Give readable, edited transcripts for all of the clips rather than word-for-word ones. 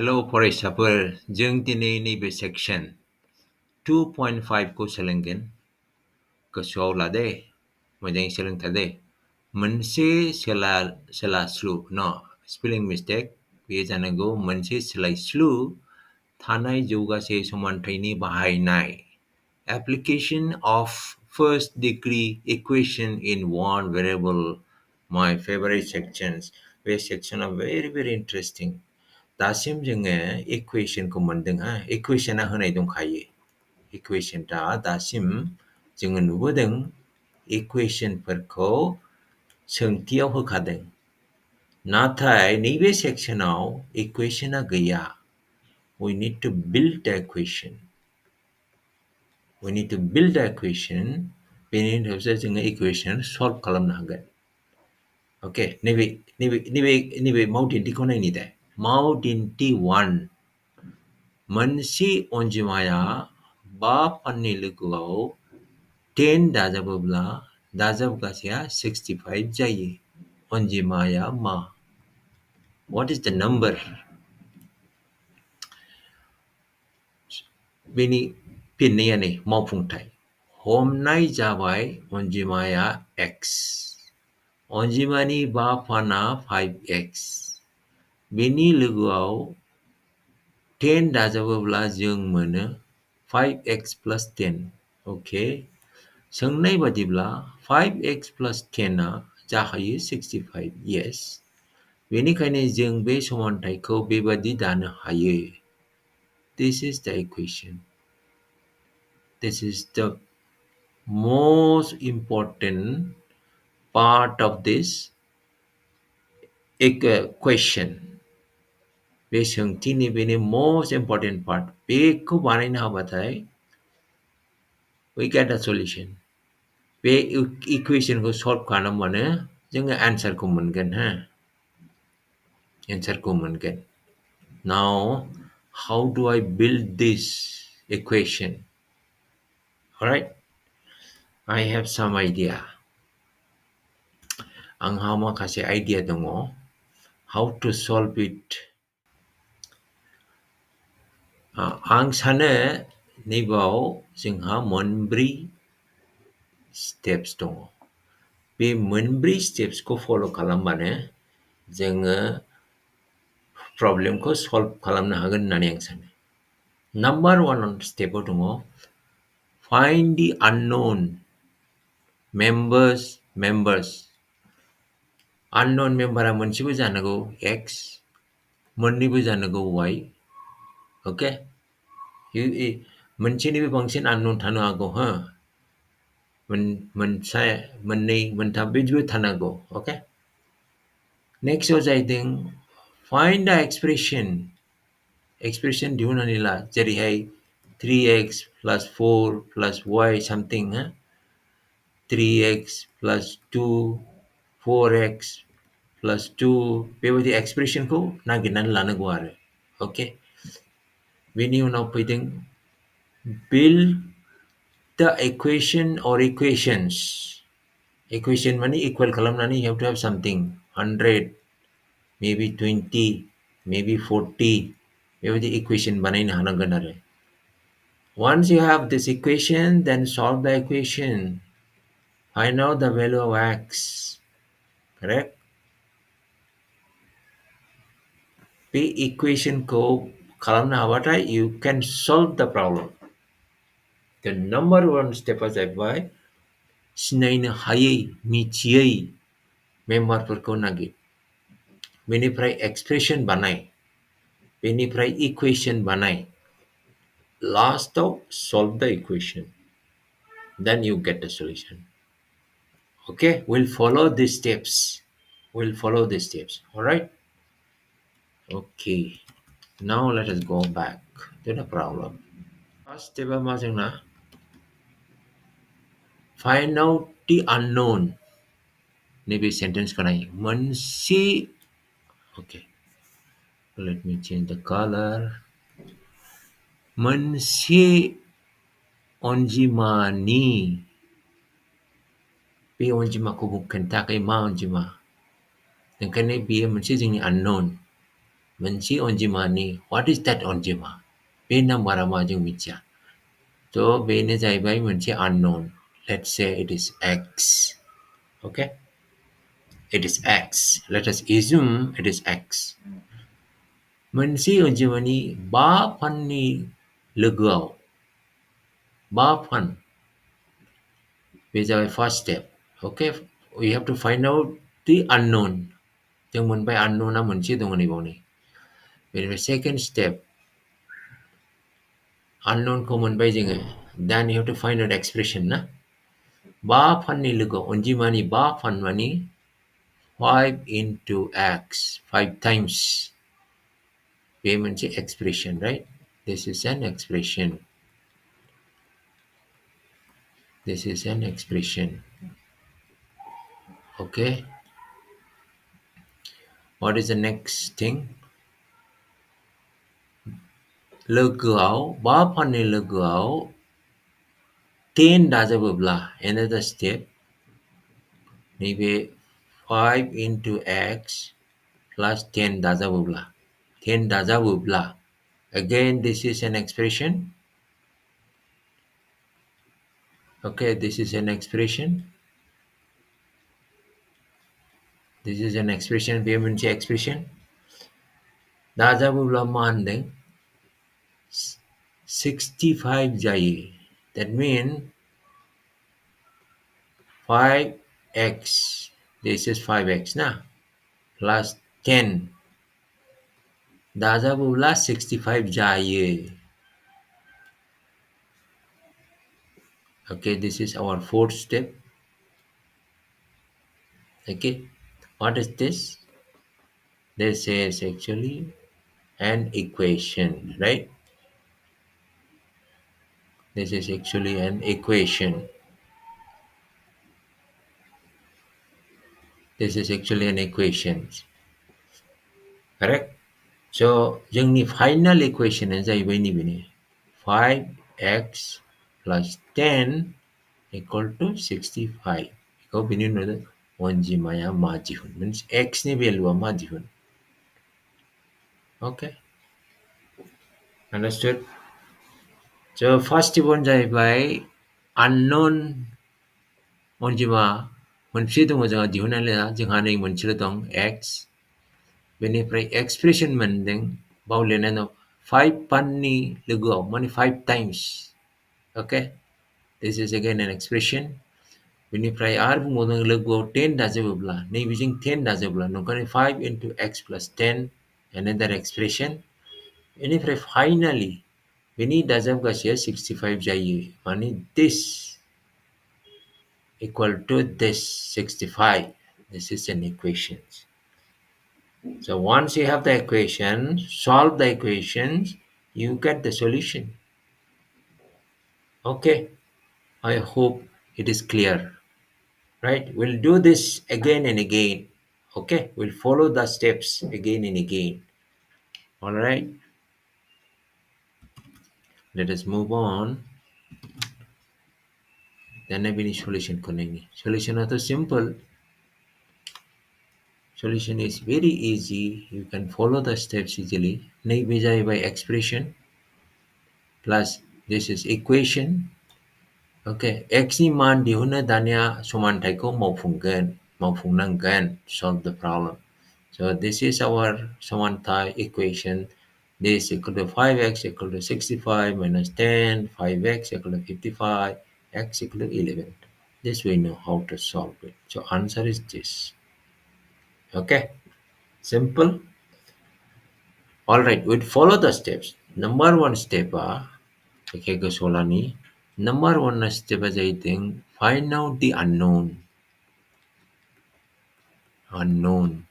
Hello फरायसाफोर जों दिनै नैबे सेक्सन 2.5 खौ सोलोंगोन गोसोआव लादे मोजाङै सोलोंथारदे मोनसे सोलास्लु स्पेलिं मिस्टेक बेयो जानांगौ मोनसे सोलायस्लु थानाय जौगासे समानथायनि बाहायनाय application of first degree equation in one variable my favorite sections bay सेक्सना very interesting दासिम जोङो इकुवेशनखौ मोनदों इकुवेशना होनाय दंखायो इकुवेशनआ दासिम जोङो नुबोदों इकुवेशनफोरखौ सोंथियाव होखादों नाथाय नैबे सेक्सनाव इकुवेशना गैया we need to build the equation बेनि उनावसो जोङो इकुवेशन सल्भ खालामनो हागोन ओके नैबे मावदिन्थिखौ नायनि दे मावदिन्थि 1 मोनसे अनजिमाया 5 फाननि लोगोआव 10 दाजाबोब्ला दाजाबगासेया 65 जायो अनजिमाया मा what is the number बेनि फिननाया नै मावफुंथाय हमनाय जाबाय अनजिमाया x अनजिमानि 5 फाना 5x बेनि लोगोआव 10 दाजाबोब्ला जों मोनो 5x plus 10 ओके सोंनाय बादिब्ला 5x plus 10 आ जाहैयो 65 yes बेनिखायनो जों बे समानथायखौ बेबादि दानो हायो this is the equation this is the most important part of this question बे सोंथिनि बेनि most important part बेखौ बानायनो हाबाथाय we get a solution बे इकुवेशनखौ सल्भ खालामबानो जोङो आन्सारखौ मोनगोन आन्सारखौ मोनगोन now how do I build this equation alright I have some idea आंहा माखासे आइडिया दङ how to solve it आं सानो नैबाव जोंहा मोनब्रै स्टेप्स दङ बे मोनब्रै स्टेप्सखौ फलो खालामबानो जोङो प्रब्लेमखौ सल्भ खालामनो हागोन होननानै आं सानो नाम्बार 1 स्टेपआव दङ find the unknown members unknown memberआ मोनसेबो जानोगौ x मोननैबो जानोगौ y ओके मोनसेनिबो बांसिन unknown थानो हागौ मोनसे मोननै मोनथाम बिदिबो थानांगौ ओके नेक्स्टआव जाहैदों find the expression दिहुननानै ला जेरैहाय 3x plus 4 plus y something 3x plus 2 4x plus 2 बेबायदि एक्सप्रेशनखौ नागिरनानै लानांगौ आरो ओके बेनि उनाव फैदों build the equation or equations equation माने equal खालामनानै you have to have something 100 maybe 20 maybe 40 बेबायदि equation बानायनो हानांगोन आरो once you have this equation then solve the equation find out the value of x correct बे equationखौ खालामनो हाबाथाय you can solve the problem the number 1 stepआ जाहैबाय सिनायनो हायै मिथियै मेम्बारफोरखौ नागिर बेनिफ्राय एक्सप्रेशन बानाय बेनिफ्राय इकुवेशन बानाय लास्टआव solve the equation then you get the solution okay we'll follow these steps all right okay now let us go back to the problem first step मा जोंना find out the unknown नैबे सेन्टेन्सखौ नाय मोनसे okay let me change the color मोनसे अनजिमानि बे अनजिमाखौ खोन्थायाखै मा अनजिमा ओंखायनो बेयो मोनसे जोंनि unknown Mensi onjimani. What is that onjima? Be number majung micha. So be ne jaibai mensi unknown. Let's say it is X. Okay? It is X. Let us assume it is X. Mensi onjimani ba panni legau. Ba pan. Is our first step. Okay? We have to find out the unknown. Yung mun by unknown na mensi dong ni boni. When the second step, unknown common by jing, then you have to find out expression na. Ba fan ni lugo, onji mani ba fan mani 5 into x, 5 times. Payment expression, right? This is an expression. This is an expression. Okay. What is the next thing? Legau, ba fan ni legau, 10 dazabubla. Another step. Maybe 5 into x plus 10 dazabubla. 10 dazabubla. Again, this is an expression. Okay, this is an expression. This is an expression, payment expression. Dazabubla mandeng 65 jaye. That means 5x. This is 5x na plus 10. Dazabubla 65 jaye. Okay, this is our fourth step. Okay, what is this? This is actually an equation, right? This is actually an equation. This is actually an equation. Correct? So, yung ni final equation na jay ni bini. 5x plus 10 equal to 65. Ikaw binin mo na 1g maya majihun. Means x ni value majihun. Okay? Understood? So, first one jay by unknown onjima मोनसे दङ जोंहा दिहुननानै ला जोंहा नै मोनसेल' दं x बेनिफ्राय expression मोनदों बाव लिरनाय दं 5 पाननि लोगोआव माने 5 times. Okay, this is again an expression. बेनिफ्राय आरो बुंबावदों लोगोआव 10 दाजाबोब्ला नैबेजों 10 दाजाबोब्ला नंखायनो 5 into x plus 10 another expression. बेनिफ्राय finally बेनि दाजाबगासेया 65 जायो माने this equal to this 65. This is an equation. So once you have the equation, solve the equations, you get the solution. Okay, I hope it is clear, right? We'll do this again and again. Okay, we'll follow the steps again and again. All right, let us move on. Then I finish solution. Solution is simple. Solution is very easy. You can follow the steps easily. Nay bijay by expression plus this is equation. Okay, x ni मान दिहुननो दानिया समानथायखौ मावफुंनांगोन solve the problem. So this is our samantai equation. This equal to 5x equal to 65 minus 10, 5x equal to 55, x equal to 11. This we know how to solve it. So answer is this. Okay, simple. All right, we'll follow the steps. Number one step, okay, go solani. Number one step is I think find out the unknown. Unknown.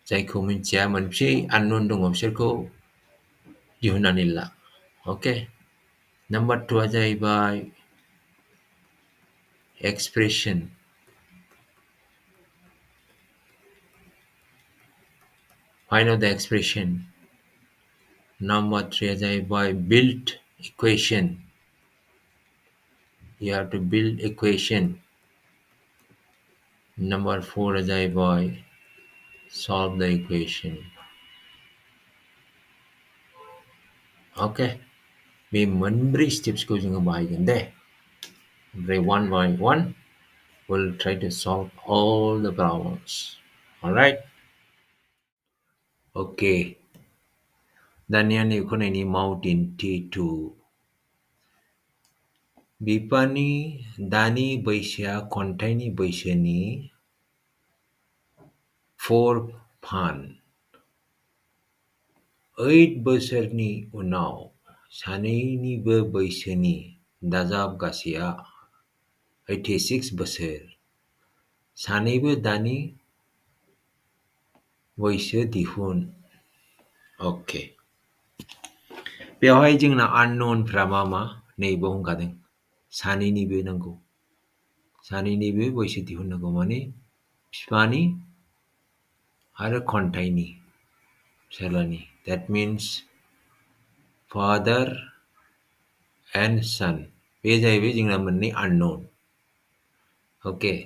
जायखौ मिथिया मोनसे unknown दङ बिसोरखौ दिहुननानै ला. Okay. Number two जाहैबाय expression. Find out the expression. Number three जाहैबाय build equation. You have to build equation. Number four जाहैबाय solve the equation. Oke, bे मोनब्रै स्टेप्सखौ जोङो बाहायगोन दे। ओमफ्राय one by one we'll try to solve all the problems. Alright? Okay. दानिया नैखौ नायनि मावदिन्थि 2. बिफानि दानि बैसोआ खन्थाइनि बैसोनि 4 फान। 8 बोसोरनि उनाव सानैनिबो बैसोनि दाजाबगासैआ 86 बोसोर। सानैबो दानि बैसो दिहुन। अके। बेवहाय जोंना आननोनफ्रा मा मा नैबाव होखादों। सानैनिबो नांगौ। सानैनिबो बैसो दिहुननांगौ माने बिफानि आरो खन्थाइनि फिसालानि। That means father and son. बे जाहैबाय जोंना मोननै unknown. Okay.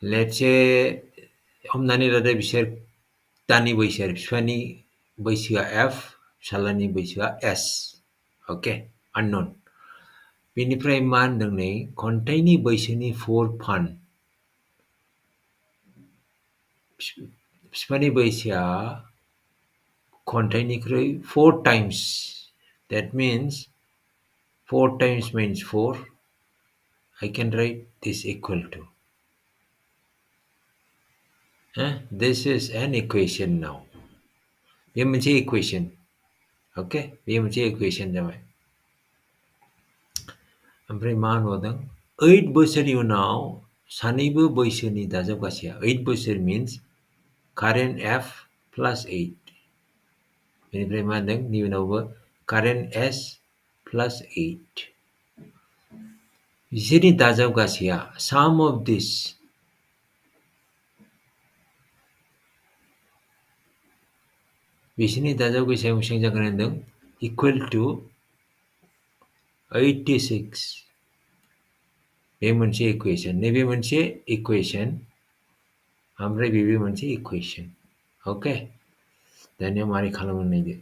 Let's say हमनानै लादो बिसोर दानि बैसो आरो बिफानि बैसोआ F, फिसालानि बैसोआ S. Okay. Unknown. बेनिफ्राय मा होनदों नै खन्थाइनि बैसोनि 4 फान। बिफानि बैसोआ खन्थाइनिख्रुइ 4 times. That means 4 times means 4. I can write this equal to. This is an equation now. बे मोनसे equation. Okay? बे मोनसे equation जाबाय। ओमफ्राय मा होनबावदों 8 बोसोरनि उनाव सानैबो बैसोनि दाजाबगासैआ 8 बोसोर means current F plus 8. बेनिफ्राय मा होनदों नि उनावबो current S plus 8. बिसोरनि दाजाबगासैआ sum of this बिसोरनि दाजाबगासैआ बेसेबां जागोन होनदों equal to 86. बे मोनसे equation. नैबे मोनसे equation. ओमफ्राय बेबो मोनसे equation. Okay? दानिया मारै खालामो नायदो।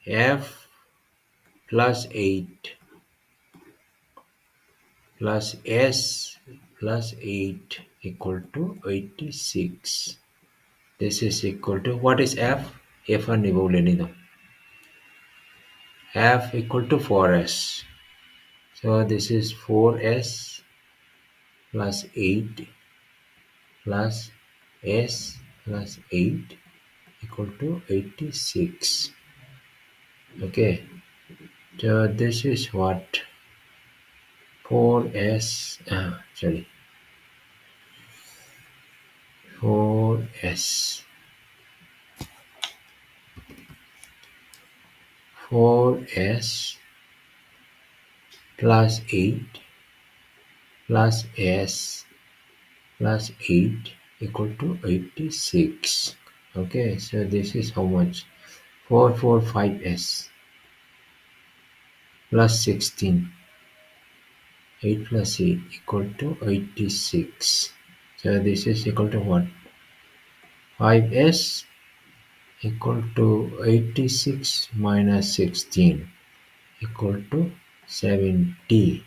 F plus 8 plus S plus 8 equal to 86. This is equal to, what is F? F and F equal to 4S. So this is 4S plus 8 plus S plus 8 equal to 86. Okay. So this is what 4S, 4S 4S plus 8 plus S plus 8 equal to 86. Okay, so this is how much 445S plus 16, 8 plus 8 equal to 86. So this is equal to what? 5S equal to 86 minus 16 equal to 70.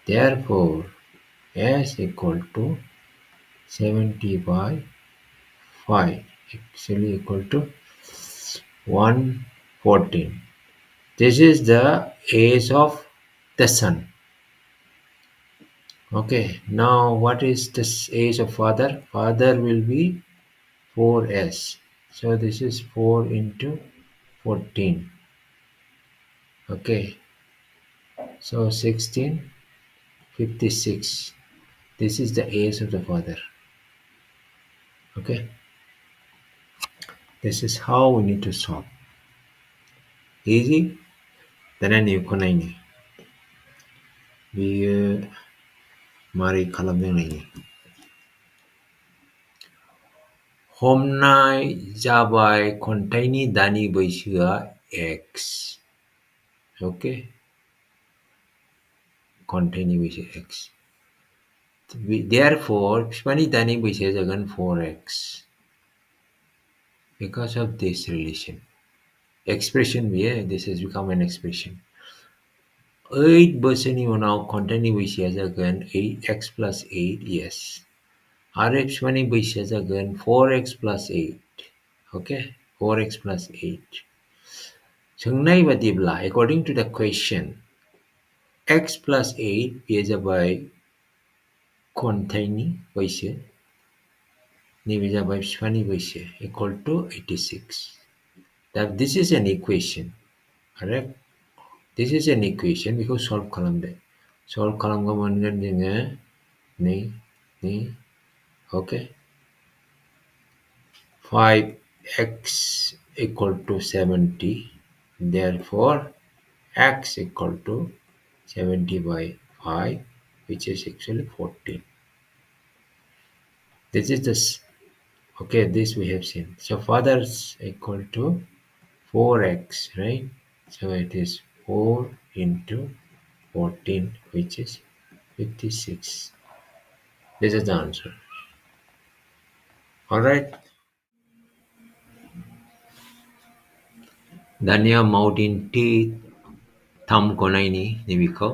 Therefore, S equal to 70 by 5 actually equal to 114. This is the age of the sun. Okay, now what is the age of father? Father will be 4S. So this is 4 into 14. Okay, so 16, 56. This is the age of the father. Okay, this is how we need to solve. Easy? Then you can बेयो मारै खालामदों नायनि हमनाय जाबाय खन्थाइनि दानि बैसोआ X. Okay? खन्थाइनि बैसो X. Therefore, बिफानि दानि बैसोआ जागोन 4X. Because of this relation. expression yeah, this has become an expression. 8 बोसोरनि उनाव खन्थाइनि बैसोआ जागोन 8x plus 8 yes आरो बिफानि बैसोआ जागोन 4x plus 8 okay 4x plus 8 सोंनाय बादिब्ला according to the question x plus 8 बेयो जाबाय खन्थाइनि बैसो नैबे जाबाय बिफानि बैसो equal to 86 that this is an equation correct this is an equation बेखौ solve खालामदो solve खालामबा मोनगोन जोङो नै okay 5x equal to 70 therefore x equal to 70 by 5 which is actually 14 this is this okay this we have seen so father's equal to 4x right so it is 4 into 14 which is 56 this is the answer all right Dania Maudin T Tham Konaini Nibiko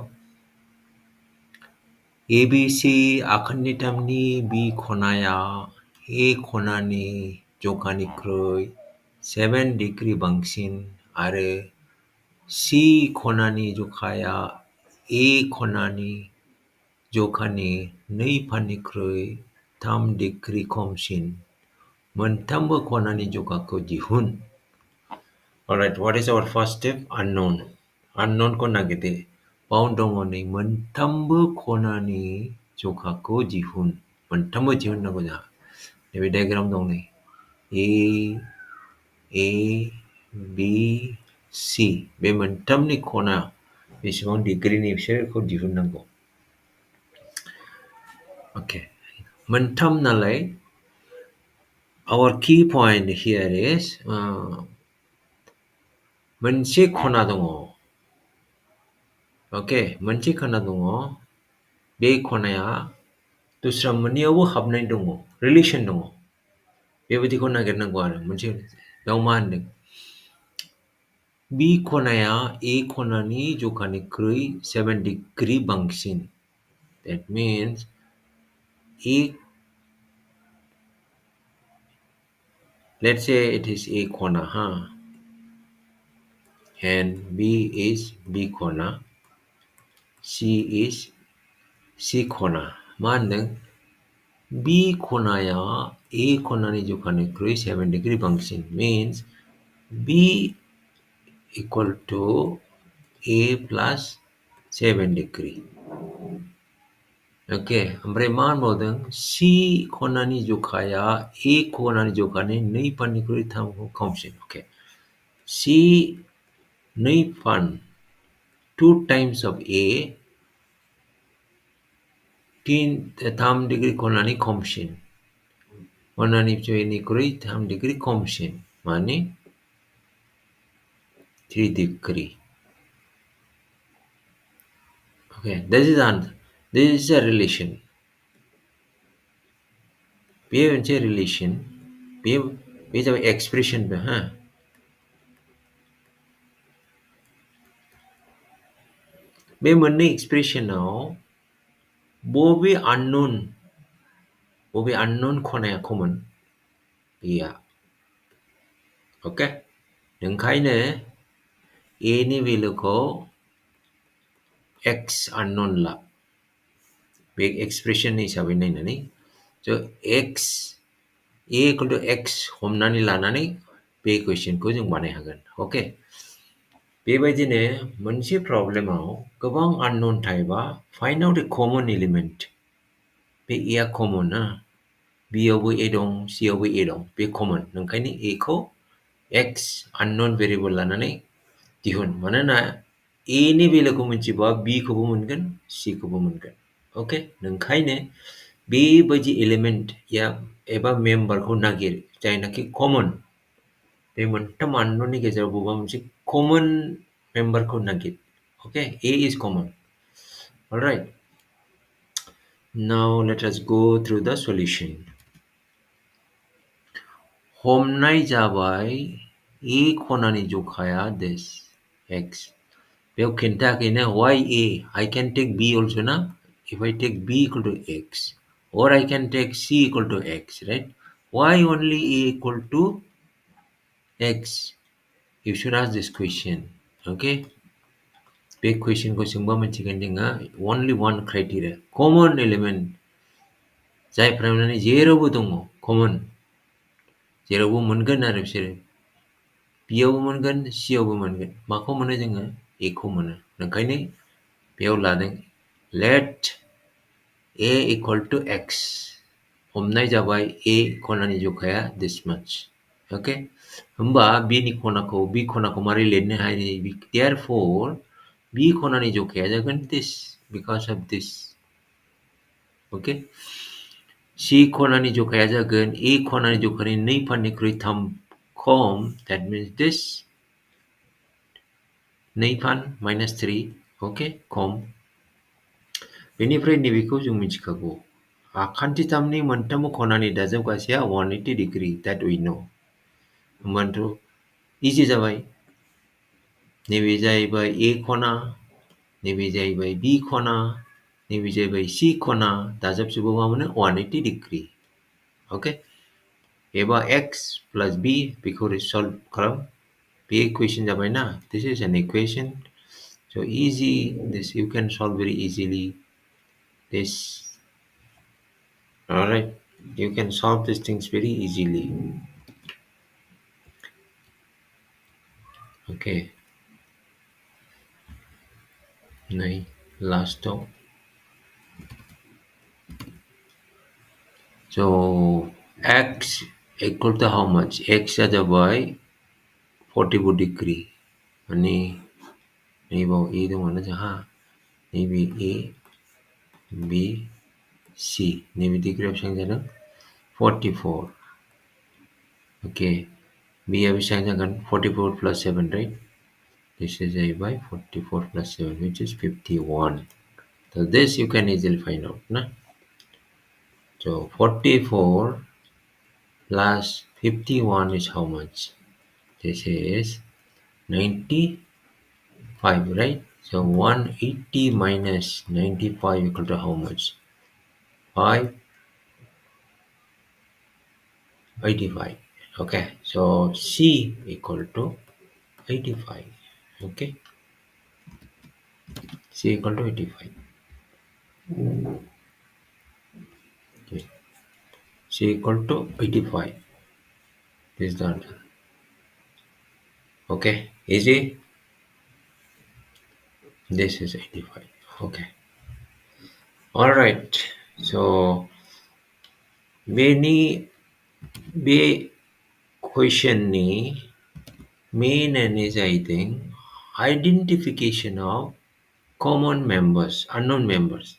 ABC Akanitamni B Konaya A Konani Jokani Kroy 7 degree Bangsin Are C Konani Jokaya A Konani Jokani Nei Panikroy Tam degree Komsin Montamba Konani Jokako Jihun. Alright, what is our first step? Unknown. Unknown ko nagete. Pound dongoni mentambu konani jokako jihun. Mentambu jihun na ko ja. Dewi diagram dong ni. A, B, C. Be mentam ni kona. Besimang degree ni bisa ko jihun nangko. Okay. Mentam nalai. Our key point here is मोनसे खना दङ okay मोनसे खना दङ बे खनाया दस्रा मोननैयावबो हाबनाय दङ relation दङ बेबायदिखौ नागिरनांगौ आरो मोनसे बेयाव मा होनदों बि खनाया ए खनानि जखानिख्रुइ 7 डिग्री बांसिन that means a let's say it is a corner and B is B corner C is C corner मा होनदों B खनाया A खनानि जखानिख्रुइ 7 degree बांसिन means B equal to A plus 7 degree okay ओमफ्राय मा होनबावदों C खनानि जखाया A खनानि जखानि 2 पाननिख्रुइ 3 खमसिन okay C 2 पान 2 times of A 3 degree खनानि खमसिन खनानिफ्राय 3 degree खमसिन माने 3 degree okay this is answer this is a relation बेयो मोनसे relation बे जाबाय expression बे मोननै expressionआव बबे unknown खनाया common गैया okay ओंखायनो A नि भेलुखौ x unknown ला बे expression हिसाबै नायनानै so x A equal to x हमनानै लानानै बे equationखौ जों बानाय हागोन okay बेबायदिनो मोनसे प्रब्लेमाव गोबां unknown थायोबा find out a common element bay A uh common B आवबो A दं C आवबो A दं बे common ओंखायनो A खौ x unknown variable लानानै दिहुन मानोना A नि भेलुखौ मिथिबा B खौबो मोनगोन C खौबो मोनगोन okay ओंखायनो बेबायदि एलिमेन्ट एबा मेम्बारखौ नागिर जायनाखि common बे मोनथाम unknownनि गेजेराव बबेबा मोनसे common memberखौ नागिर okay A is common alright now let us go through the solution हमनाय जाबाय A खनानि जखाया this x. बेयाव खिन्थायाखैनो why A? I can take B also na. If I take B equal to x, or I can take C equal to x, right? Why only A equal to x? You should ask this question, okay? Big question ko सोंबा मोनसिगोन जोङो only one criteria, common element. जायफ्रा माने जेरावबो दङ common, जेरावबो मोनगोन आरो बिसोरो बियावबो मोनगोन सियावबो मोनगोन माखौ मोनो जोङो A खौ मोनो ओंखायनो बेयाव लादों let A equal to x हमनाय जाबाय A खनानि जखाया this much, okay? होमबा B नि खनाखौ B खनाखौ मारै लिरनो हायो therefore B खनानि जखाया जागोन this because of this, okay? C खनानि जखाया जागोन A खनानि जखानि 2 फाननिख्रुइ 3 खम, that means this 2 फान minus 3, okay? खम बेनिफ्राय नैबेखौ जों मिथिखागौ आखान्थिथामनि मोनथाम खनानि दाजाबगासेया 180 डिग्री that we know. होमबानोथ' इजि जाबाय नैबे जाहैबाय A खना नैबे जाहैबाय B खना नैबे जाहैबाय C खना दाजाबजोबो मा मोनो 180 डिग्री, okay? एबा x plus b बेखौ सल्भ खालाम बे इक्वेशन जाबाय ना this is an equation, so easy, this you can solve very easily this, all right? You can solve these things very easily, okay? Nay last talk. So x equal to how much? X जाबाय 44 degree माने नैबाव A दङ ना जोंहा नैबे A B C नैबे डिग्रीया बेसेबां जादों 44, okay? B आ बेसेबां जागोन 44 plus 7, right? This is जाहैबाय 44 plus 7 which is 51. So this you can easily find out na. So 44 plus 51 is how much? This is 95, right? So 180 minus 95 equal to how much? 585. Okay, so C equal to 85. Okay, C equal to 85. Okay, C equal to 85. This is the answer. Okay, easy. This is 85. Okay. All right. So many be question ni main and is I think identification of common members, unknown members.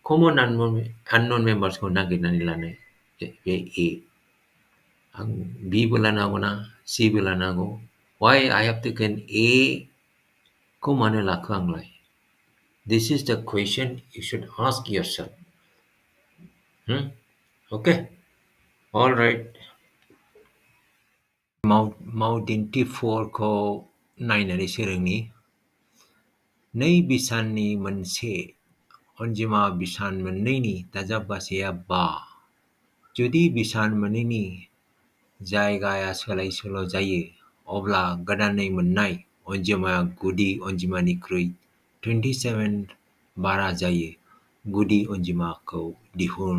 Common unknown members ko naginani lane A. Ang B bola na ako na, C bola na ako. Why I have taken A ko mano lakho ang lai? This is the question you should ask yourself. Okay. All right. Mau dinti 4 ko 9 ari sirengni. Nei bisanni मोनसे अनजिमा बिसान मोननैनि दाजाबगासेया 5. जुदि बिसान मोननैनि जायगाया सोलाय-सोल' जायो अब्ला गोदानै मोननाय अनजिमाया गुदि अनजिमानिख्रुइ 27 बारा जायो। गुदि अनजिमाखौ दिहुन।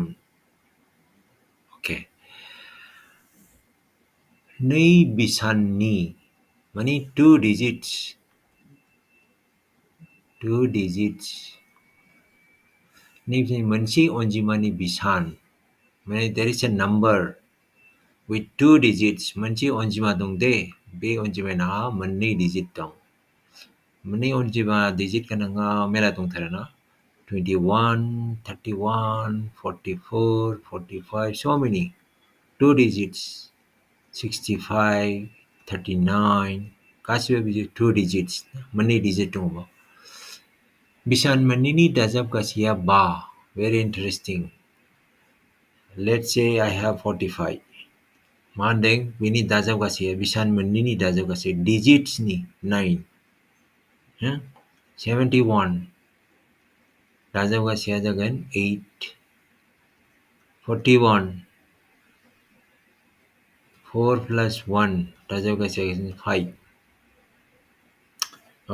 Okay. नै बिसाननि माने 2 digits नैबे मोनसे अनजिमानि बिसान माने there is a number with 2 digits मोनसे अनजिमा दं दे बे अनजिमाना मोननै digit दं मोननै अनजिमा digit गोनाङा मेला दंथारो ना 21 31 44 45 so many 2 digits 65 39 गासिबो बिदि 2 digits मोननै digit दङ बिसान मोननैनि दाजाबगासेया 5 very interesting. Let's say I have 45 Mandeng bini दाजाबगासै बिसान मोननैनि दाजाबगासै digitsनि 9 71 दाजाबगासैया जागोन 8 41 4 plus 1 दाजाबगासैया जागोन 5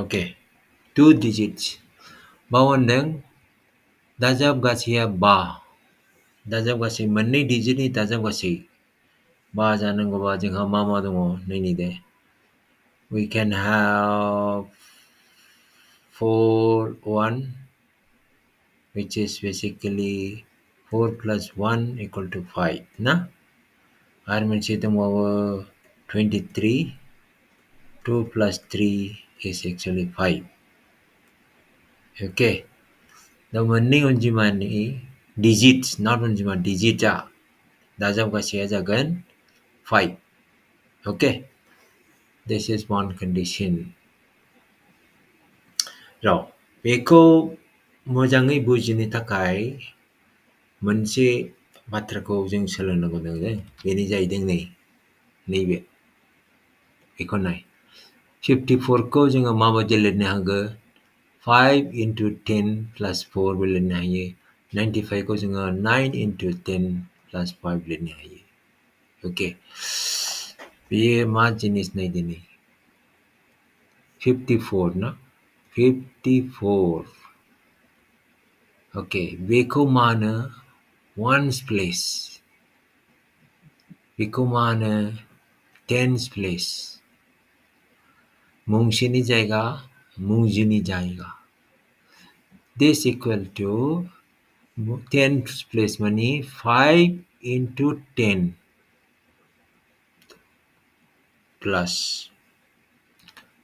okay 2 digits बाव होनदों दाजाबगासैया 5 दाजाबगासै मोननै digitनि दाजाबगासै 5 जानांगौबा जोंहा मा दङ नायनि दे we can have 4 1 which is basically 4 plus 1 equal to 5 ना आरो मोनसे दंबावो 23 2 plus 3 is actually 5 okay दा मोननै अनजिमानि digits not अनजिमा digitआ दाजाबगासैया जागोन 5 okay this is one condition र बेखौ मोजाङै बुजिनो थाखाय मोनसे बाथ्राखौ जों सोलोंनांगौ दङ बेनो जाहैदों नैबे बेखौ नाय 54 खौ जोङो माबायदि लिरनो हागोन 5 into 10 plus 4 बो लिरनो हायो 95 खौ जोङो 9 into 10 plus 5 लिरनो हायो ओके बेयो मा जिनिस नायदो नै 54 ना 54 ओके बेखौ मा होनो ones place बेखौ मा होनो tens place मुंसेनि जायगा मुंजिनि जायगा this equal to tens place माने 5 into 10 plus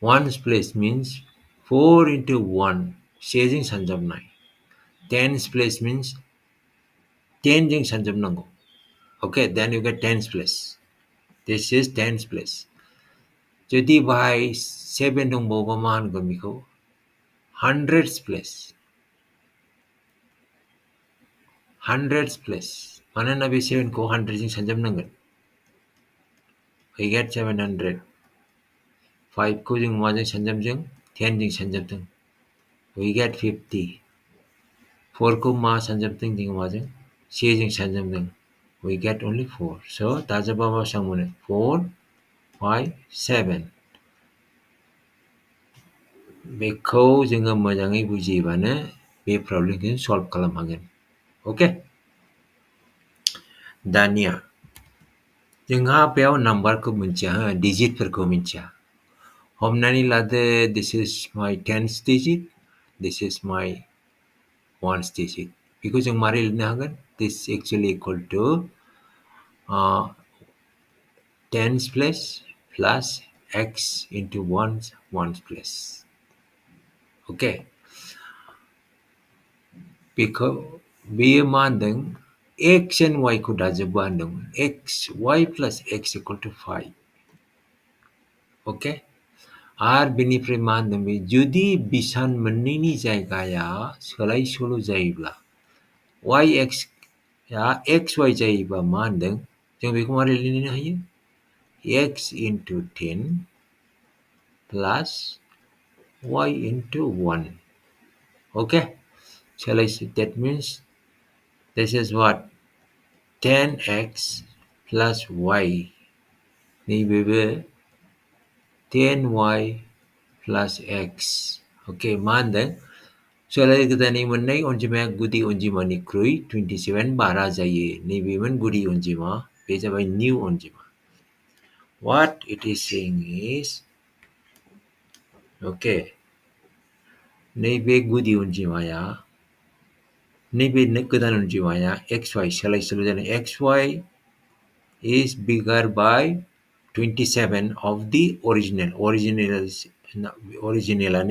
ones place means 4 into 1 सेजों सानजाबनाय tens place means 10 जों सानजाबनांगौ okay then you get tens place this is tens place जुदि बाहाय 7 दंबावोबा मा होनगोन बेखौ hundreds place hundreds place मानोना बे 7 खौ 100 जों सानजाबनांगोन we get 700 5 खौ जों माजों सानजाबदों 10 जों सानजाबदों we get 50 4 खौ मा सानजाबदों जों माजों 6 जों सानजाबदों we get only 4 so दाजाबा मा बेसेबां मोनो 4 5 7 बेखौ जोङो मोजाङै बुजियोबानो बे प्रब्लेमखौ सल्भ खालामनो हागोन ओके दानिया जोंहा बेयाव नाम्बारखौ मिथिया डिजिटफोरखौ मिथिया हमनानै लादो this is my 10th digit this is my 1st digit बेखौ जों मारै लिरनो हागोन this actually equal to 10's place plus x into 1's place okay बेखौ बेयो मा होनदों x and y खौ दाजाबबा होनदोंमोन x y plus x equal to 5 okay आरो बेनिफ्राय मा होनदों बे जुदि बिसान मोननैनि जायगाया सोलाय सोल' जायोब्ला yx या xy जायोबा मा होनदों जों बेखौ मारै लिरनो हायो x into 10 plus y into 1 okay shall I say that means this is what 10x plus y नैबेबो 10y plus x okay मा होनदों सोलाय गोदानै मोननाय अनजिमाया गुदि अनजिमानिख्रुइ 27 बारा जायो नैबेमोन गुदि अनजिमा बे जाबाय निउ अनजिमा what it is saying is okay नैबे गुदि अनजिमाया नैबे गोदान अनजिमाया xy सोलाय सोल' जानाय xy is bigger by 27 of the original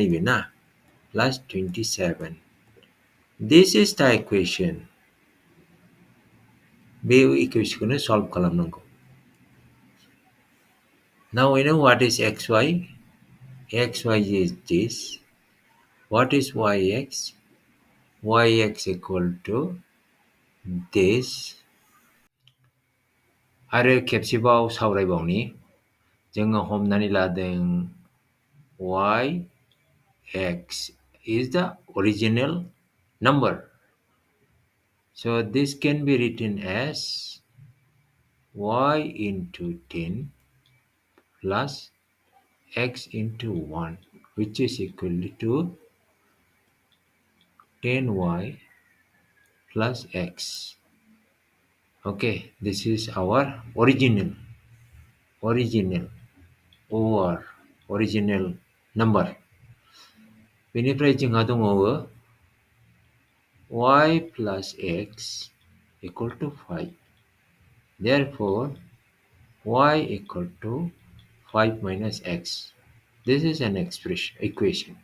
नैबे ना plus 27 this is the equation बे इक्वेशनखौनो सल्भ खालामनांगौ now we know what is xy xy is this what is yx yx equal to this आरो खेबसेबाव सावरायबावनि जोङो हमनानै लादों y x is the original number. So this can be written as y into 10 plus x into 1, which is equal to 10y plus x. Okay, this is our original or original number. बेनिफ्राय जोंहा दंबावो y plus x equal to 5. Therefore, y equal to 5 minus x. This is an equation.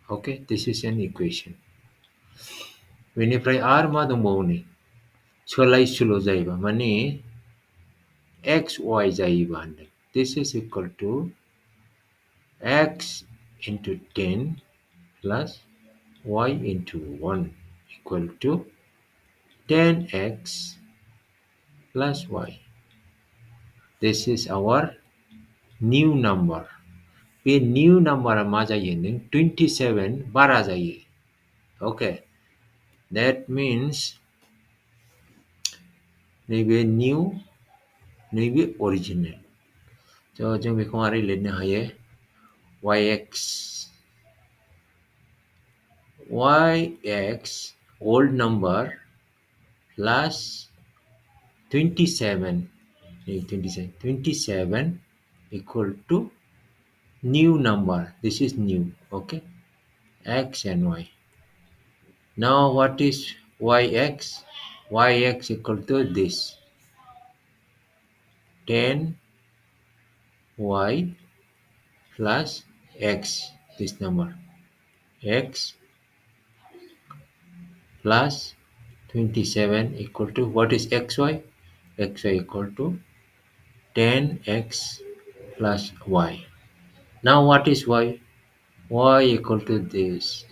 Okay, this is an equation. बेनिफ्राय आरो मा दंबावो नै सोलाय soul' जायोबा माने x y जायोबा होनदों. This is equal to x into 10 plus y into 1 equal to 10x plus y. This is our new number. Bay new number मा जायो होनदों 27 बारा जायो. Okay, that means नैबे new नैबे original. So जों बेखौ मारै लिरनो हायो yx old number plus 27 equal to new number. This is new. Okay, x and y. Now what is yx? Yx equal to this 10y plus x, this number x plus 27 equal to what is xy? Xy equal to 10x plus y. Now what is y? Y equal to this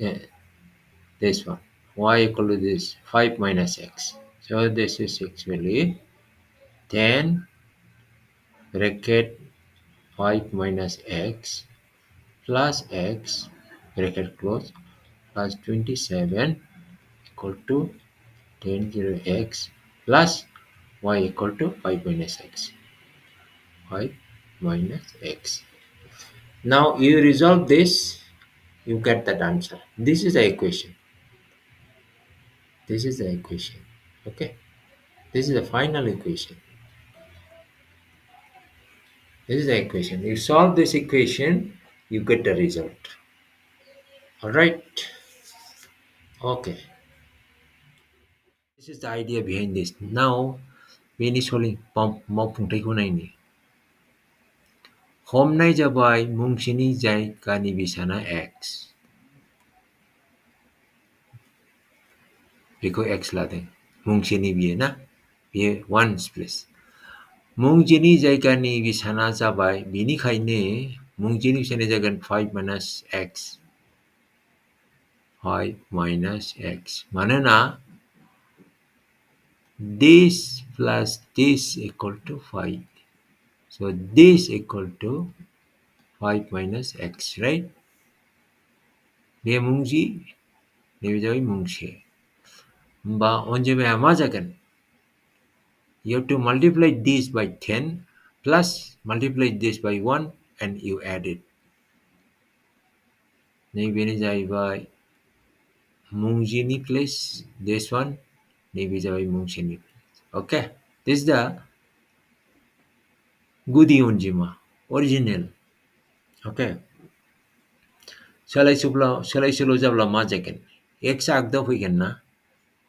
one. Y equal to this 5 minus x. So this is actually 10 bracket 5 minus x plus x bracket close plus 27 equal to 10 x plus y equal to 5 minus x. 5 minus x. Now you resolve this, you get that answer. This is the equation. This is the equation. Okay, this is the final equation. This is the equation. You solve this equation, you get the result. All right. Okay, this is the idea behind this. Now बेनि मावफुंथायखौ नायनि हमनाय जाबाय मुंसेनि जायगानि बेसाना x, बेखौ x लादों मुंसेनि बियो ना बियो ones place. मुंजेनि जायगानि बेसाना जाबाय बेनिखायनो मुंजेनि बेसाना जागोन 5 minus x. 5 minus x मानोना this plus this equal to 5. So this equal to 5 minus x, right? बे मुंजि नैबे जाबाय मुंसे. होमबा अनजिमाया मा जागोन? You have to multiply this by 10 plus multiply this by 1 and you add it. नैबेनो जाहैबाय मुंजिनि place, this one नैबे जाबाय मुंसेनि place. Okay, this is the गुदि अनजिमा original. Okay, सोलाय सोल' जाब्ला मा जागोन? x आगदाव फैगोन ना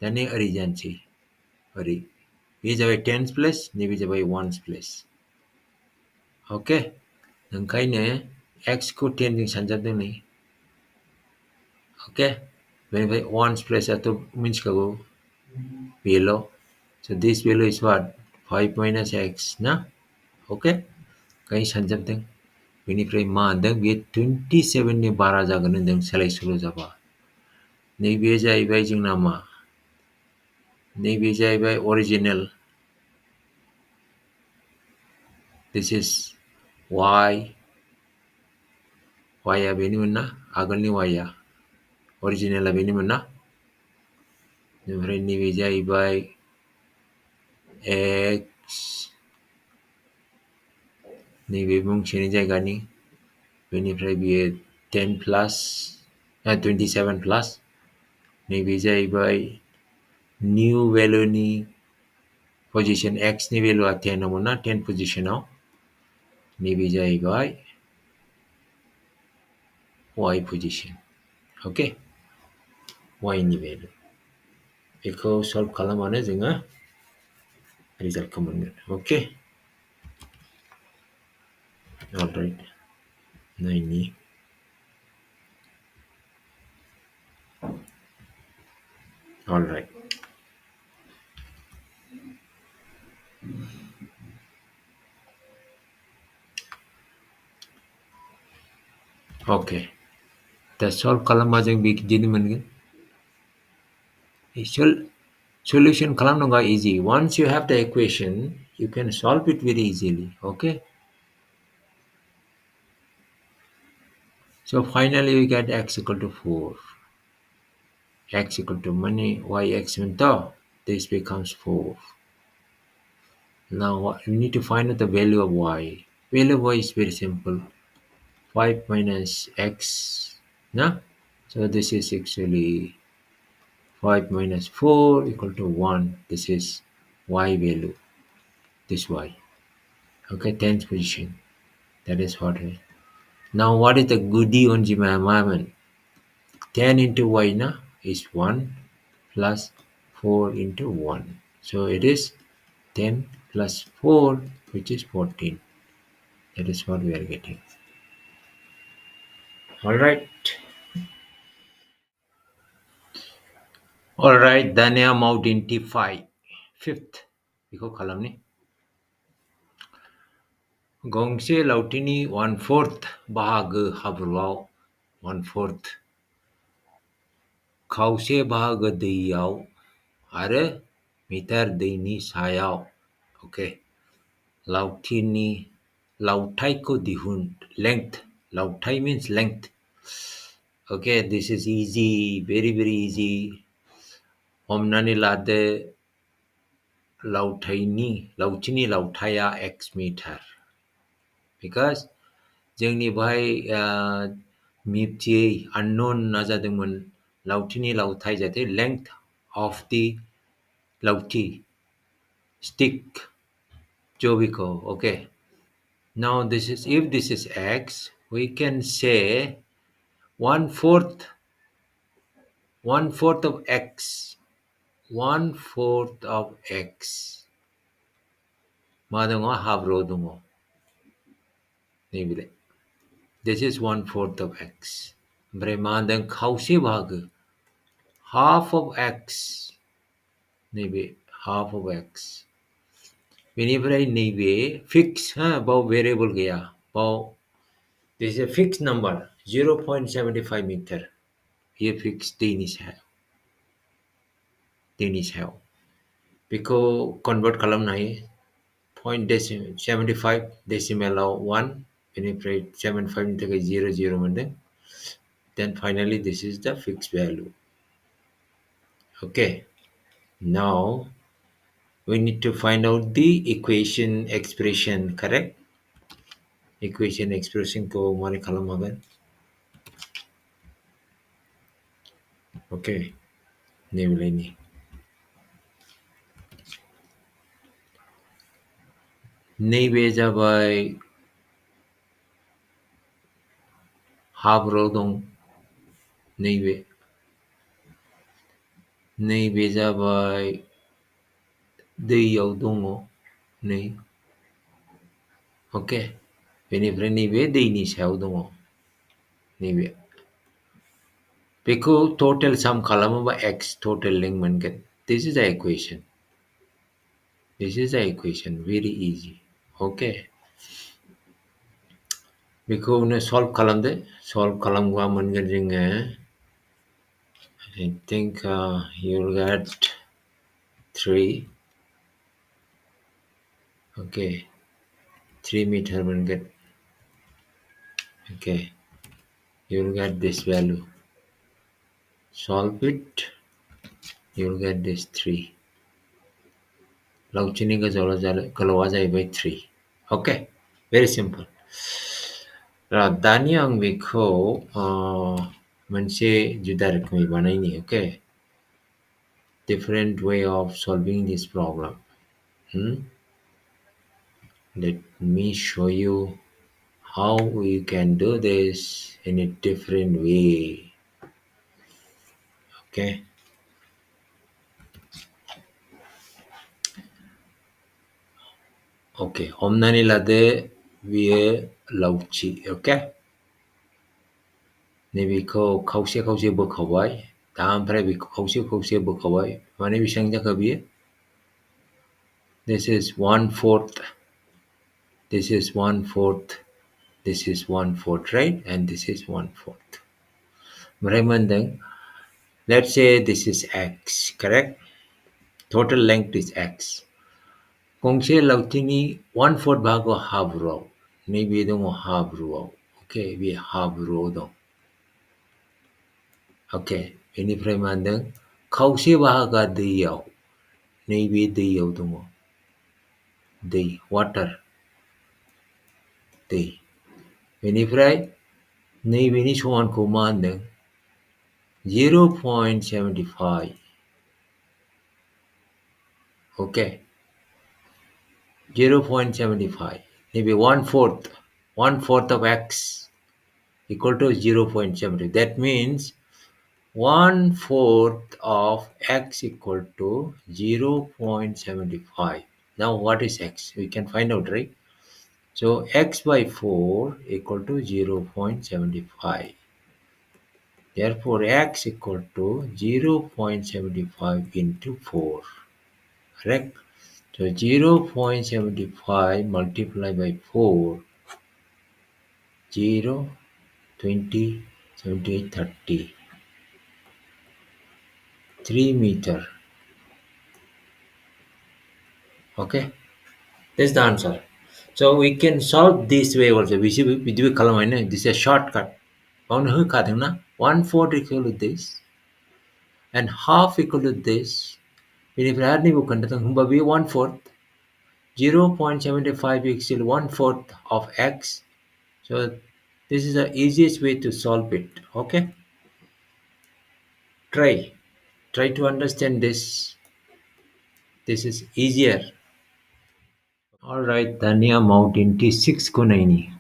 दाने ओरै जानोसै ओरै बे जाबाय tens place नैबे जाबाय ones place. Okay, ओंखायनो x खौ 10 जों सानजाबदों नै. Okay, बेनिफ्राय ones place आथ' मिन्थिखागौ bell'. So this value is what? 5 minus x ना. Okay, ओंखायनो सानजाबदों. बेनिफ्राय मा होनदों बे 27 नि बारा जागोन होनदों सोलाय सोल' जाबा. नैबे जाहैबाय जोंना मा? नैबे जाहैबाय original. This is y. Y beni mana? Agalni y ya. Original beni mana? Beनिफ्राय नैबे जाहैबाय x नैबे मुंसेनि जायगानि बेनिफ्राय बियो 10 प्लास 27 प्लास नैबे जाहैबाय न्यू भेलुनि पोजिशन x नि भेलुआ 10 आव ना 10 पोजिशनाव नैबे जाहैबाय y पोजिशन ओके y नि भेलु बेखौ सल्भ खालामबानो जोङो रिजाल्टखौ मोनगोन ओके अलराइट नायनि अलराइट ओके दा सल्भ खालामबा जों बिदिनो मोनगोन solution खालामनांगौआ easy once you have the equation you can solve it very easily okay so finally we get x equal to 4 x equal to money y x minta this becomes 4 now we need to find out the value of y value of y is very simple 5 minus x no so this is actually 5 minus 4 equal to 1 this is y value this y okay 10th position that is what it is. Now what is the goodie on the environment 10 into y na is 1 plus 4 into 1 so it is 10 plus 4 which is 14 that is what we are getting all right then I'm identify fifth बेखौ खालामनि गंसे लावथिनि 1/4 बाहागो हाब्रुआव 1/4 खावसे बाहागो दैयाव आरो मिटार दैनि सायाव ओके लावथिनि लावथाइखौ दिहुन length लावथाइ means length okay this is easy very easy हमनानै लादो लावथिनि लावथाया x मिटार because जोंनि बाहाय मिथियै unknown ना जादोंमोन लावथिनि लावथाइ जाथे length of the लावथि stick जोबिखौ okay now this is if this is x we can say 1/4 of x 1/4 of x मा दङ हाब्रुआव दङ नैबेलाय this is 1/4 of x ओमफ्राय मा होनदों खावसे बाहागो half of x नैबे half of x बेनिफ्राय नैबे फिक्स बाव भेरिएबल गैया बाव this is a fixed number 0.75 meter बेयो फिक्स दैनि सायाव बेखौ कन्भार्ट खालामनो हायो 0.75 डेसिमेलाव 1 बेनिफ्राय 75 नि थाखाय 0 मोनदों then finally this is the fixed value okay now we need to find out the equation expression correct equation expression को मारै खालाम हागोन okay नैबेलायनि नैबे जाबाय हाब्रुआव दं नैबे जाबाय दैयाव दङ नै ओके बेनिफ्राय नैबे दैनि सायाव दङ नैबे बेखौ टोटल साम खालामोबा x टोटल लेंथ मोनगोन this is the equation very easy okay बेखौनो सल्भ खालामदो सल्भ खालामबा मोनगोन जोङो I think you'll get 3 okay 3 meter will get, okay, you will get this value. Solve it, you will get this 3. Lauchiniga Kalawaza by 3. Okay, very simple. Dani ang biko manche juda rokomi banaini, okay? Different way of solving this problem. Let me show you how we can do this in a different way. Okay. Okay. Omnani lade vie lauchi. Okay. Nebi ko kause bukawai. Tampre bi kause bukawai. Mane bisang jakabi. This is 1/4. This is 1/4. This is 1/4, right? And this is 1/4. Maremandang. Let's say this is x, correct? Total length is x. Kung siya lautini 1/4 bago habro. Maybe dong habro. Okay, we habro dong. Okay, ini premandang kau siya bahaga diyaw. Maybe diyaw dong. Di water. Di. Ini pre maybe ni chuan kumandang 0.75. Okay. 0.75. Maybe 1/4. 1/4 of x equal to 0.70. That means 1/4 of x equal to 0.75. Now what is x? We can find out, right? So x by 4 equal to 0.75. Therefore x equal to 0.75 into 4. Correct? So 0.75 multiplied by 4, 0, 20, 70, 30. 3 meter. Okay, that's the answer. So we can solve this way also. We do column. This is a shortcut. 1/4 equal to this and half equal to this. When if add 1/4, 0.75 equals 1/4 of x. So this is the easiest way to solve it. Okay, try to understand this. This is easier. All right, Tanya Mountain T6 ko na ini.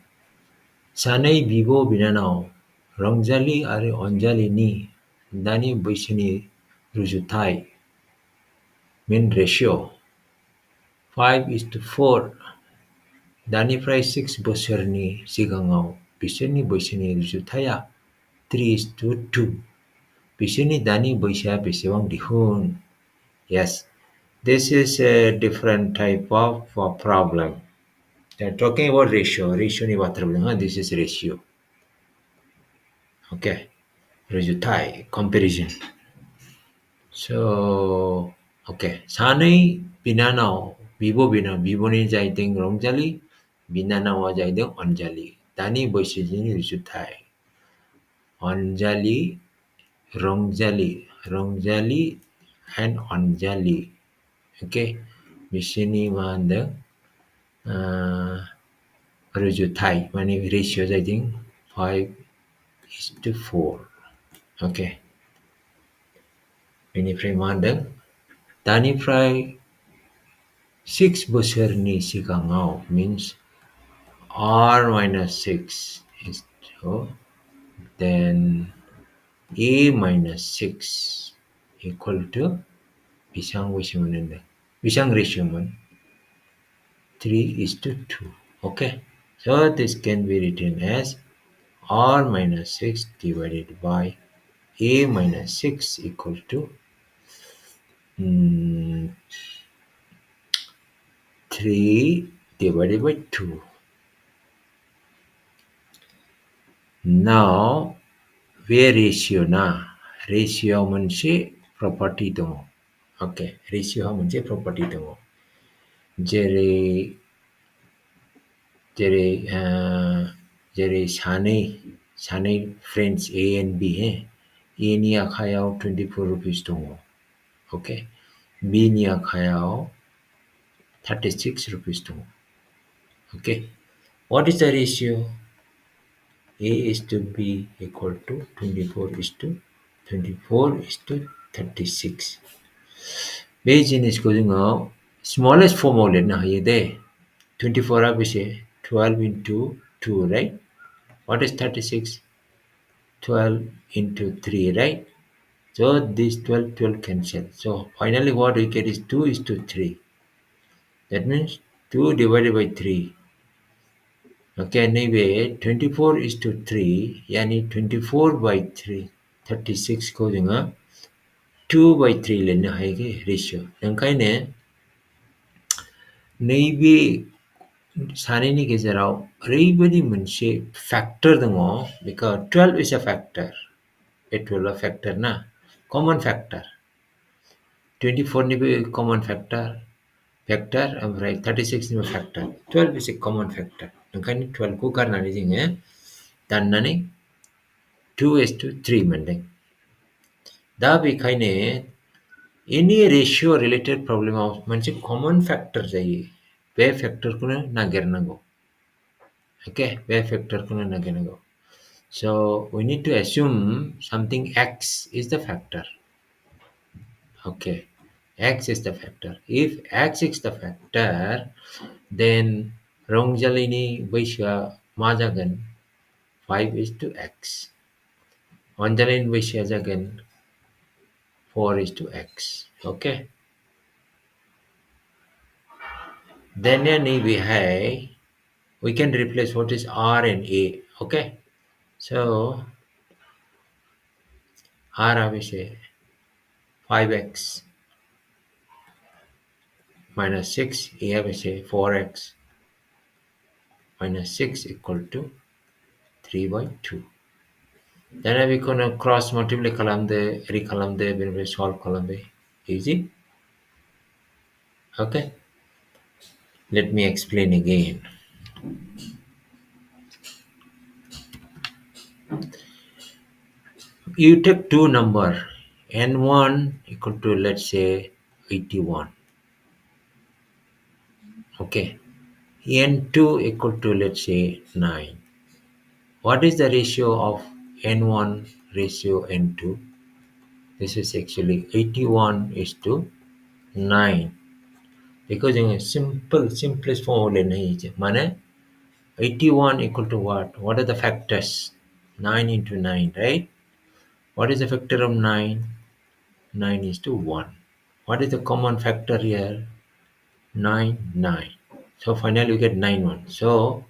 Sanay bibo binanaw. Rongjali are onjali ni. Dani boisini rujutai. Mean ratio. 5:4. Dani fry 6 bosser ni sigangaw. Bisini boisini rujutaya. 3:2. Bisini dani boisya bisewang dihun. Yes, this is a different type of problem. They're talking about ratio. Ratio ni water. This is ratio. Okay. Rejutai comparison. So okay. Sanay binanaw. Bibo ni jaideng rongjali. Binanaw jaideng onjali. Tani boisijini rejutai. Onjali, rongjali and onjali. Okay. Misini mandeng rejutai. Mani ratio jaideng 5:4. Okay. Ini fry mandang tani fry 6 besar ni sikangaw means r minus 6 is then a minus 6 equal to bisang ratio man 3:2. Okay, so this can be written as r minus 6 divided by a minus 6 equal to 3 divided by 2. Now, where ratio na? Ratio manche property dong. Okay, ratio manche property dong. Jere जेरै जेरै सानै friends A and बि ए नि आखायाव 24 rupees दङ अके बि नि आखायाव 36 rupees दङ अके what is the ratio a is to b equal to 24 is to 24 is to 36 बे जिनिसखौ जोङो स्मलेस्ट फर्माव लिरनो हायो दे 24 आ बेसे 12 into 2 right what is 36 12 into 3 right so this 12 cancel so finally what we get is 2 is to 3 that means 2 divided by 3 okay anyway 24 is to 3 yani 24 by 3 36 को जोङो 2 by 3 लिरनो हायो ratio ओंखायनो नैबे सानैनि गेजेराव ओरैबायदि मोनसे फैक्टर दङ बेखौ 12 is a factor बे 12 आ फैक्टर ना कमन फैक्टर 24 निबो कमन फैक्टर ओमफ्राय 36 निबो factor 12 is a common factor ओंखायनो 12 खौ गारनानै जोङो दाननानै 2 is to 3 मोनदों दा बेखायनो any ratio related प्रब्लेमाव मोनसे कमन फैक्टर जायो बे फैक्टरखौनो नागिरनांगौ okay बे फैक्टरखौनो नागिरनांगौ so we need to assume something x is the factor okay x is the factor if x is the factor then रंजालीनि बैसोआ मा जागोन 5 is to x अनजालिनि बैसोआ जागोन 4 is to x okay then नैबेहाय we can replace what is r and a okay so r आ बेसे 5x minus 6 a आ बेसे 4x minus 6 equal to 3 by 2 then बेखौनो cross multiply खालामदो ओरै खालामदो बेनिफ्राय solve खालामदो easy okay let me explain again you take two number n1 equal to let's say 81 okay n2 equal to let's say 9 what is the ratio of n1 ratio n2 this is actually 81 is to 9 because in a simplest form mane 81 equal to what are the factors 9 into 9 right what is the factor of 9 9 is to 1 what is the common factor here 9 9 so finally we get 9 1 so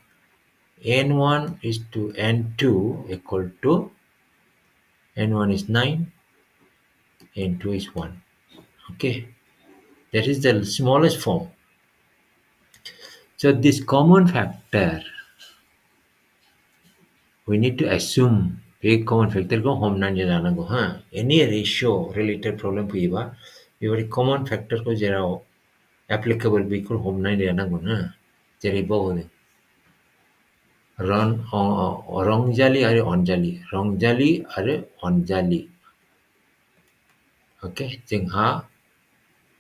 n1 is to n2 equal to n1 is 9 n2 is 1 okay that is the smallest form so this common factor we need to assume a common factor को हमनानै लानांगौ any ratio related problem फैयोबा बेबायदि common factor को जेराव applicable बेखौ हमनानै लानांगौ जेरै बाव होदों रंजाली आरो अनजालि okay जोंहा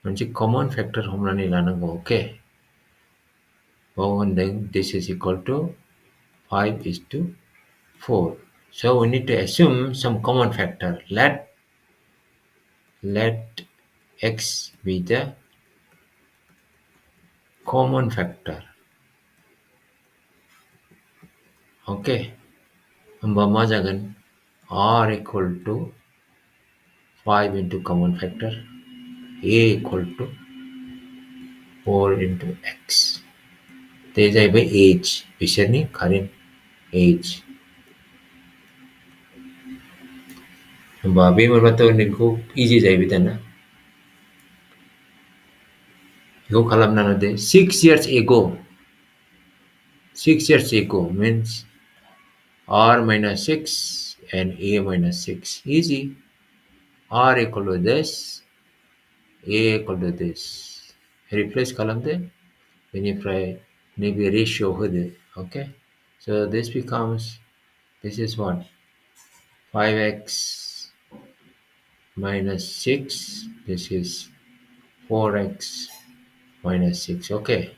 मोनसे common factor हमनानै लानांगौ okay बाव होनदों this is equal to 5 is to 4 so we need to assume some common factor let x be the common factor okay होमबा मा जागोन r equal to 5 into common factor a equal to 4 into x ते जाहैबाय age बिसोरनि current age होमबा बे मोनबाथ' नोंखौ easy जाहैबाय दाना बेखौ खालामनानै दे 6 years ago means r minus 6 and a minus 6 easy r equal to this a equal to this replace खालामदो बेनिफ्राय नैबे ratio होदो Okay, so this is what 5x minus 6. This is 4x minus 6. Okay,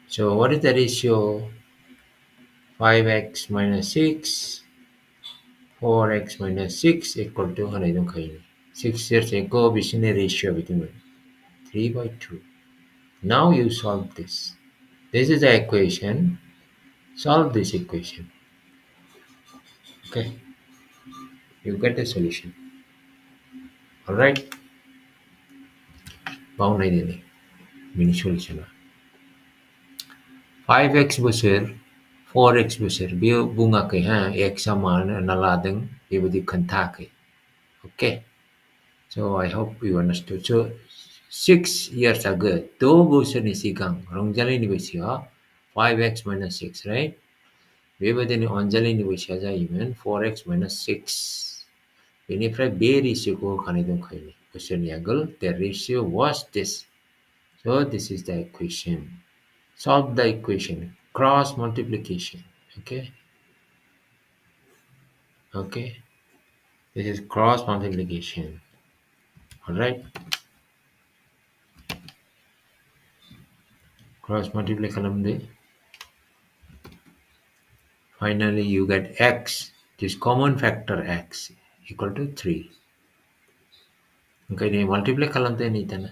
so what is the ratio? 5x minus 6, 4x minus 6 equal to 100. 6 years ago, we seen a ratio between 3 by 2. Now you solve this. This is the equation. Solve this equation. Okay, you get a solution. Alright, boundary ini mini solution. 5x besar, 4x besar. Biar bunga ke x sama naladeng, dia beri kentak ke. Okay, so I hope you understood. So 6 years ago, two besar ni sigang. Rongjali ni besar, 5x minus 6, right? Biar beri ni onjali ni besar aja even 4x minus 6. Ini very ratio ko kanidong kaini. Besar ni agal, the ratio was this. So this is the equation. Solve the equation. Cross multiplication. Okay. Okay. This is cross multiplication. Alright. Cross multiply column de. Finally you get x. This common factor x equal to 3. Okay, ni multiply column de ni tana.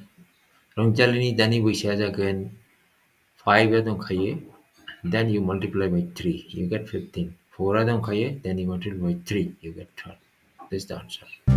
Rong jali ni dani buisya again 5 adong khaye. Then you multiply by 3. You get 15. 4 adong khaye. Then you multiply by 3. You get 12. This is the answer.